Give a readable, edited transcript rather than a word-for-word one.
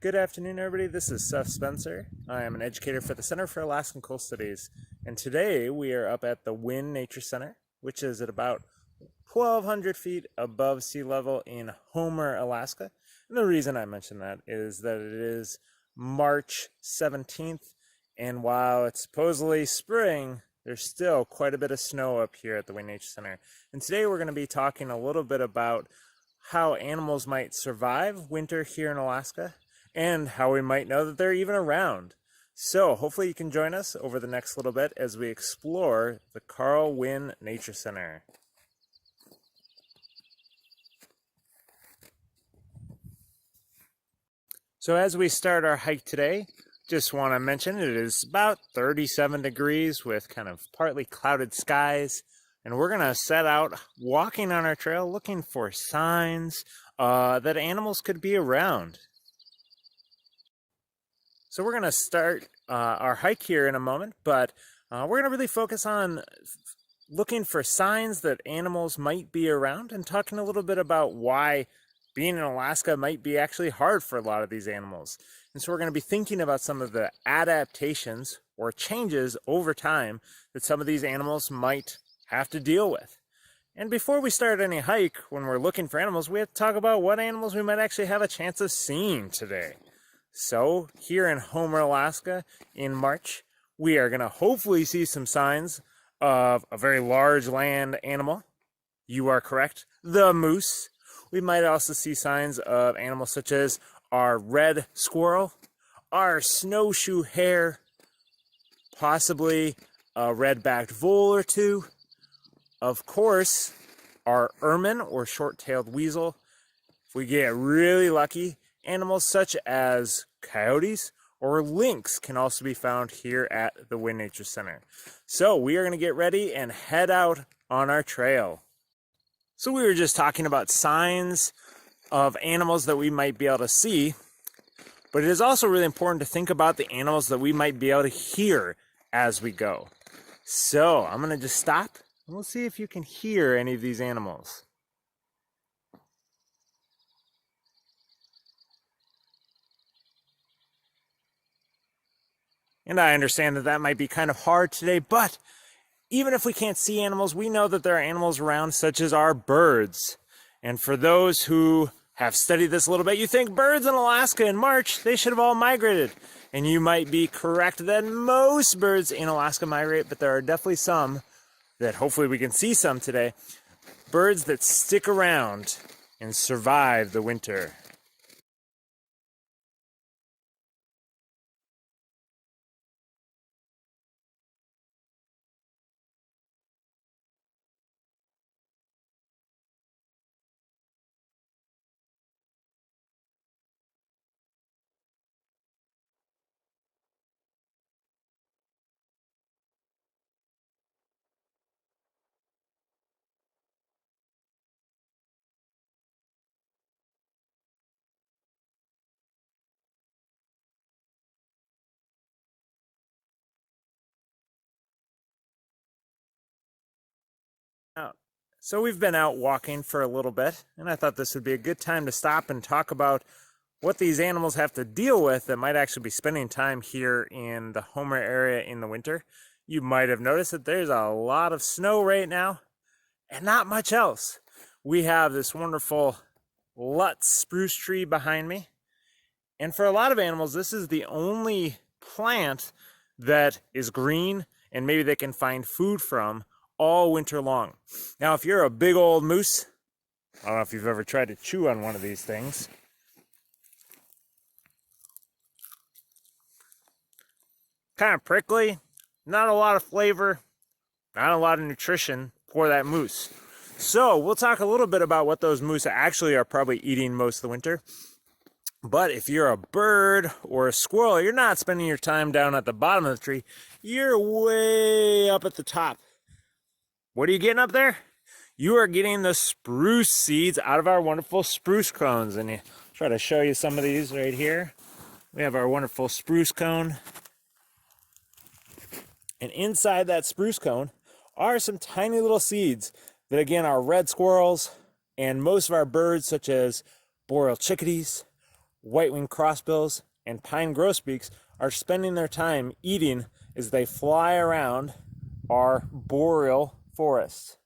Good afternoon, everybody. This is Seth Spencer. I am an educator for the Center for Alaskan Coast Studies, and today we are up at the Wynn Nature Center, which is at about 1,200 feet above sea level in Homer, Alaska. And the reason I mention that is that it is March 17th, and while it's supposedly spring, there's still quite a bit of snow up here at the Wynn Nature Center. And today we're going to be talking a little bit about how animals might survive winter here in Alaska, and how we might know that they're even around. So hopefully you can join us over the next little bit as we explore the Carl Wynn Nature Center. So as we start our hike today, just want to mention it is about 37 degrees with kind of partly clouded skies. And we're going to set out walking on our trail looking for signs that animals could be around. So we're going to start our hike here in a moment, but we're going to really focus on looking for signs that animals might be around and talking a little bit about why being in Alaska might be actually hard for a lot of these animals. And so we're going to be thinking about some of the adaptations or changes over time that some of these animals might have to deal with. And before we start any hike, when we're looking for animals, we have to talk about what animals we might actually have a chance of seeing today. So here in Homer, Alaska in March, we are going to hopefully see some signs of a very large land animal. You are correct, the moose. We might also see signs of animals such as our red squirrel, our snowshoe hare, possibly a red-backed vole or two. Of course, our ermine or short-tailed weasel. If we get really lucky, animals such as coyotes or lynx can also be found here at the Wynn Nature Center. So we are going to get ready and head out on our trail. So we were just talking about signs of animals that we might be able to see, but it is also really important to think about the animals that we might be able to hear as we go. So I'm going to just stop and we'll see if you can hear any of these animals. And I understand that that might be kind of hard today, but even if we can't see animals, we know that there are animals around, such as our birds. And for those who have studied this a little bit, you think birds in Alaska in March, they should have all migrated. And you might be correct that most birds in Alaska migrate, but there are definitely some that hopefully we can see some today. Birds that stick around and survive the winter. Out. So we've been out walking for a little bit, and I thought this would be a good time to stop and talk about what these animals have to deal with that might actually be spending time here in the Homer area in the winter. You might have noticed that there's a lot of snow right now and not much else. We have this wonderful Lutz spruce tree behind me, and for a lot of animals this is the only plant that is green and maybe they can find food from all winter long. Now, if you're a big old moose, I don't know if you've ever tried to chew on one of these things. Kind of prickly, not a lot of flavor, not a lot of nutrition for that moose. So we'll talk a little bit about what those moose actually are probably eating most of the winter. But if you're a bird or a squirrel, you're not spending your time down at the bottom of the tree. You're way up at the top. What are you getting up there? You are getting the spruce seeds out of our wonderful spruce cones. And I'll try to show you some of these right here. We have our wonderful spruce cone. And inside that spruce cone are some tiny little seeds that, again, are red squirrels and most of our birds, such as boreal chickadees, white-winged crossbills, and pine grosbeaks are spending their time eating as they fly around our boreal forests.